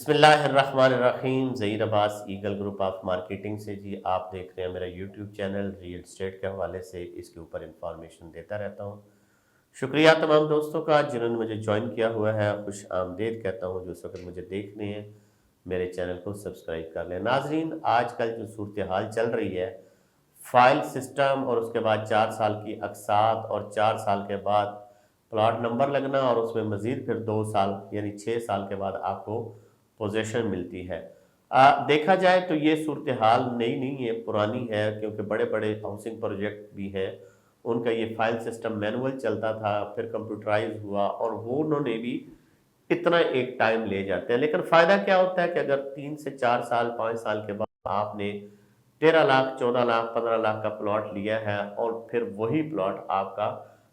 बिस्मिल्लाहिर्रहमानिर्रहीम। Zaheer Abbas eagle group of marketing से जी आप देख रहे हैं मेरा यूट्यूब चैनल। रियल एस्टेट के हवाले से इसके ऊपर इंफॉर्मेशन देता रहता हूँ। शुक्रिया तमाम दोस्तों का जिन्होंने मुझे ज्वाइन किया हुआ है। खुश आमदीद कहता हूँ जो इस वक्त मुझे देख रहे हैं, मेरे चैनल को सब्सक्राइब कर लें। नाजरीन, आजकल जो सूरत हाल चल रही है, फाइल सिस्टम और उसके बाद 4 साल की अकसात और 4 साल के बाद प्लॉट नंबर लगना और उसमें मज़ीद फिर 2 साल यानी 6 साल के बाद आपको पोजीशन मिलती है। देखा जाए तो ये सूरत हाल नई नहीं है, पुरानी है, क्योंकि बड़े बड़े हाउसिंग प्रोजेक्ट भी हैं, उनका ये फाइल सिस्टम मैनुअल चलता था, फिर कंप्यूटराइज हुआ और वो उन्होंने भी इतना एक टाइम ले जाते हैं। लेकिन फ़ायदा क्या होता है कि अगर 3 से 4 साल 5 साल के बाद आपने 13 लाख 14 लाख 15 लाख का प्लॉट लिया है और फिर वही प्लॉट आपका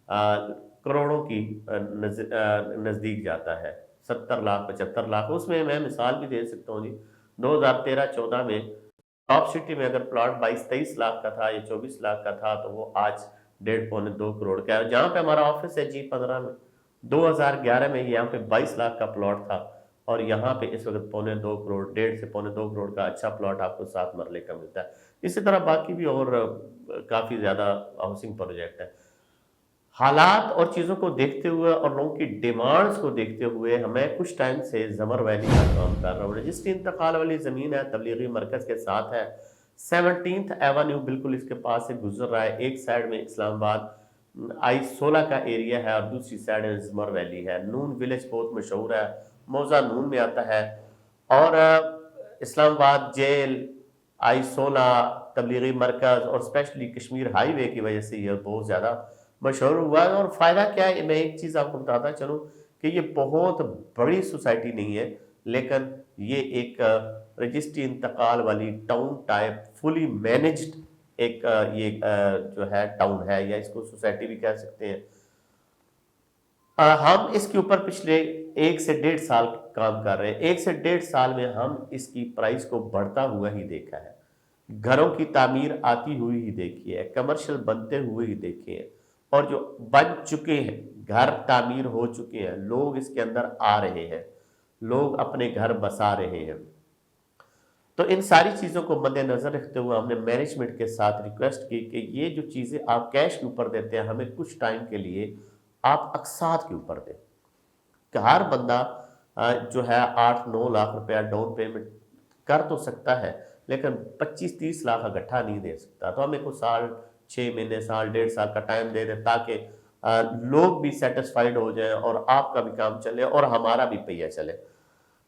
करोड़ों की नज़दीक जाता है, 70 लाख 75 लाख। उसमें मैं मिसाल भी दे सकता हूँ जी, 2013-14 में टॉप सिटी में अगर प्लॉट 22-23 लाख का था या 24 लाख का था तो वो आज 1.5 पौने 2 करोड़ का है। जहाँ पे हमारा ऑफिस है G15 में, 2011 में यहाँ पे 22 लाख का प्लॉट था और यहाँ पे इस वक्त 1.25 करोड़ 1.5 से 1.25 करोड़ का अच्छा प्लॉट आपको 7 मरले का मिलता है। इसी तरह बाकी भी और काफ़ी ज़्यादा हाउसिंग प्रोजेक्ट है। हालात और चीज़ों को देखते हुए और लोगों की डिमांड्स को देखते हुए हमें कुछ टाइम से ज़मर वैली का काम कर रहा हूँ। रजिस्ट्री इंतकाल वाली ज़मीन है, तबलीगी मरकज़ के साथ है, 17th एवेन्यू बिल्कुल इसके पास से गुजर रहा है। एक साइड में इस्लामाबाद I-16 का एरिया है और दूसरी साइड में ज़मर वैली है। नून विलेज बहुत मशहूर है, मौजा नून में आता है और इस्लामाबाद जेल, I-16 तबलीगी मरकज़ और स्पेशली कश्मीर हाईवे की वजह से यह बहुत ज़्यादा मशहूर हुआ है। और फ़ायदा क्या है, मैं एक चीज़ आपको बताता चलूँ कि ये बहुत बड़ी सोसाइटी नहीं है, लेकिन ये एक रजिस्ट्री इंतकाल वाली टाउन टाइप फुली मैनेज्ड एक ये जो है टाउन है, या इसको सोसाइटी भी कह सकते हैं। हम इसके ऊपर पिछले 1 से 1.5 साल काम कर रहे हैं। 1 से 1.5 साल में हम इसकी प्राइस को बढ़ता हुआ ही देखा है, घरों की तामीर आती हुई ही देखी है, कमर्शियल बनते हुए ही देखे हैं और जो बन चुके हैं, घर तामीर हो चुके हैं, लोग इसके अंदर आ रहे हैं, लोग अपने घर बसा रहे हैं। तो इन सारी चीज़ों को मद्देनजर रखते हुए हमने मैनेजमेंट के साथ रिक्वेस्ट की कि ये जो चीज़ें आप कैश के ऊपर देते हैं, हमें कुछ टाइम के लिए आप अकसात के ऊपर दें कि हर बंदा जो है 8-9 लाख रुपया डाउन पेमेंट कर तो सकता है, लेकिन 25-30 लाख का गट्ठा नहीं दे सकता। तो हमें कुछ साल 6 महीने साल 1.5 साल का टाइम दे दें ताकि लोग भी सेटिस्फाइड हो जाएं और आपका भी काम चले और हमारा भी पहिया चले।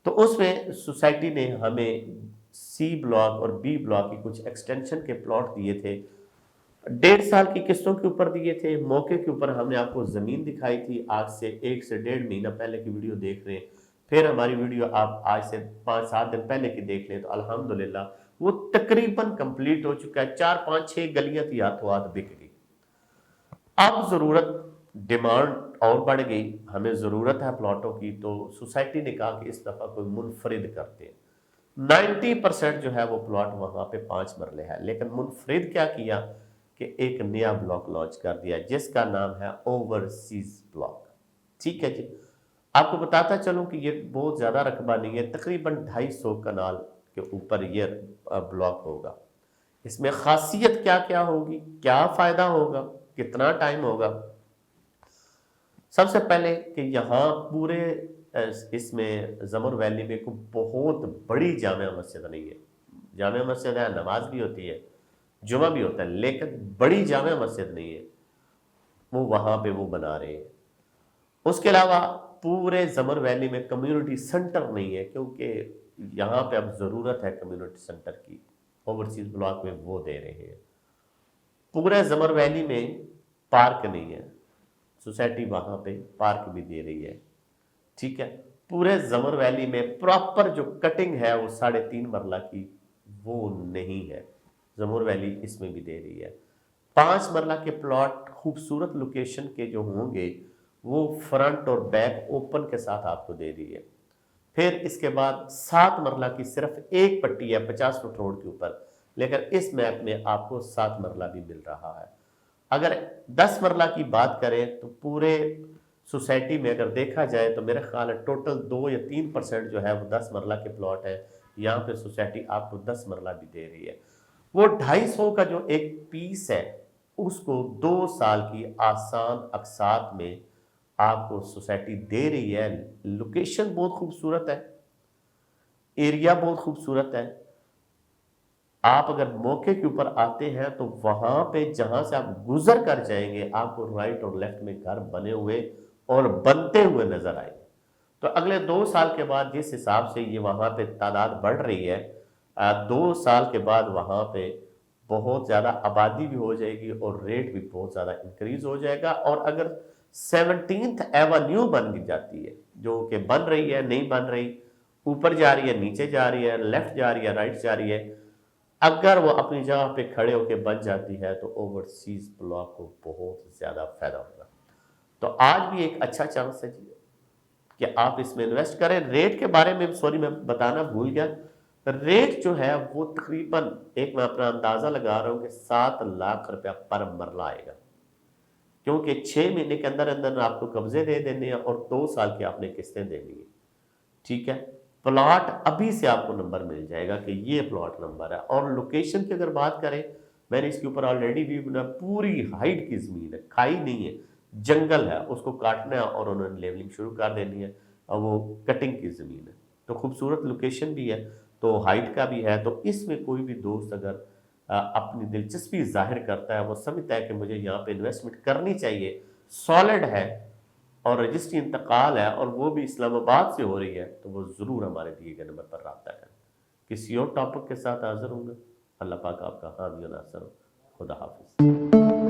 तो उसमें सोसाइटी ने हमें C ब्लॉक और B ब्लॉक की कुछ एक्सटेंशन के प्लॉट दिए थे, 1.5 साल की किस्तों के ऊपर दिए थे। मौके के ऊपर हमने आपको ज़मीन दिखाई थी, आज से 1 से 1.5 महीना पहले की वीडियो देख रहे हैं, फिर हमारी वीडियो आप आज से 5-7 दिन पहले की देख लें तो अल्हम्दुलिल्लाह वो तकरीबन कंप्लीट हो चुका है। 4-5-6 गलियां थी, हाथों हाथ बिक गई। अब ज़रूरत डिमांड और बढ़ गई, हमें ज़रूरत है प्लॉटों की, तो सोसाइटी ने कहा कि इस दफ़ा कोई मुनफरिद करते हैं। 90% जो है वो प्लॉट वहाँ पे 5 मरले है, लेकिन मुनफरिद क्या किया कि एक नया ब्लॉक लॉन्च कर दिया जिसका नाम है ओवरसीज ब्लॉक। ठीक है जी, आपको बताता चलूँ कि ये बहुत ज़्यादा रकबा नहीं है, तकरीबन 250 कनाल के ऊपर ये ब्लॉक होगा। इसमें खासियत क्या क्या होगी, क्या फ़ायदा होगा, कितना टाइम होगा। सबसे पहले कि यहाँ पूरे इसमें ज़मर वैली में कोई बहुत बड़ी जामिया मस्जिद नहीं है। जामिया मस्जिद है, नमाज भी होती है, जुमा भी होता है, लेकिन बड़ी जामिया मस्जिद नहीं है, वो वहाँ पे वो बना रहे हैं। उसके अलावा पूरे ज़मर वैली में कम्युनिटी सेंटर नहीं है, क्योंकि यहाँ पे अब ज़रूरत है कम्युनिटी सेंटर की, ओवरसीज ब्लॉक में वो दे रहे हैं। पूरे ज़मर वैली में पार्क नहीं है, सोसाइटी वहाँ पे पार्क भी दे रही है। ठीक है, पूरे ज़मर वैली में प्रॉपर जो कटिंग है वो 3.5 मरला की वो नहीं है, ज़मर वैली इसमें भी दे रही है। 5 मरला के प्लॉट खूबसूरत लोकेशन के जो होंगे वो फ्रंट और बैक ओपन के साथ आपको दे रही है। फिर इसके बाद 7 मरला की सिर्फ एक पट्टी है 50 फुट रोड के ऊपर, लेकिन इस मैप में आपको 7 मरला भी मिल रहा है। अगर 10 मरला की बात करें तो पूरे सोसाइटी में अगर देखा जाए तो मेरा ख्याल है टोटल 2 या 3% जो है वो 10 मरला के प्लॉट है। यहाँ पे सोसाइटी आपको 10 मरला भी दे रही है। वो 250 का जो एक पीस है उसको 2 साल की आसान अकसात में आपको सोसाइटी दे रही है। लोकेशन बहुत खूबसूरत है, एरिया बहुत खूबसूरत है। आप अगर मौके के ऊपर आते हैं तो वहां पे जहां से आप गुजर कर जाएंगे आपको राइट और लेफ्ट में घर बने हुए और बनते हुए नजर आएंगे। तो अगले 2 साल के बाद जिस हिसाब से ये वहां पे तादाद बढ़ रही है, 2 साल के बाद वहां पे बहुत ज्यादा आबादी भी हो जाएगी और रेट भी बहुत ज्यादा इंक्रीज हो जाएगा। और अगर 17th एवेन्यू बन जाती है, जो कि बन रही है, नहीं बन रही, ऊपर जा रही है, नीचे जा रही है, लेफ्ट जा रही है, राइट जा रही है, अगर वो अपनी जगह पे खड़े होकर बन जाती है तो ओवरसीज ब्लॉक को बहुत ज्यादा फायदा होगा। तो आज भी एक अच्छा चांस है जी कि आप इसमें इन्वेस्ट करें। रेट के बारे में सॉरी मैं बताना भूल गया, रेट जो है वो तकरीबन एक मैं अपना अंदाजा लगा रहा हूं कि 7 लाख रुपया पर मरला आएगा, क्योंकि 6 महीने के अंदर अंदर आपको कब्जे दे देने हैं और 2 साल की आपने किस्तें देनी है। ठीक है, प्लॉट अभी से आपको नंबर मिल जाएगा कि ये प्लॉट नंबर है। और लोकेशन की अगर बात करें, मैंने इसके ऊपर ऑलरेडी भी पूरी हाइट की जमीन है, खाई नहीं है, जंगल है, उसको काटना है और उन्होंने लेवलिंग शुरू कर देनी है और वो कटिंग की ज़मीन है। तो खूबसूरत लोकेशन भी है, तो हाइट का भी है। तो इसमें कोई भी दोस्त अगर अपनी दिलचस्पी जाहिर करता है, वो समझता है कि मुझे यहाँ पे इन्वेस्टमेंट करनी चाहिए, सॉलिड है और रजिस्ट्री इंतकाल है और वो भी इस्लामाबाद से हो रही है, तो वो ज़रूर हमारे दिए गए नंबर पर रब्ता करें। किसी और टॉपिक के साथ हाजिर होंगे। अल्लाह पाक आपका हामी और नासर हो। खुदा हाफिज़।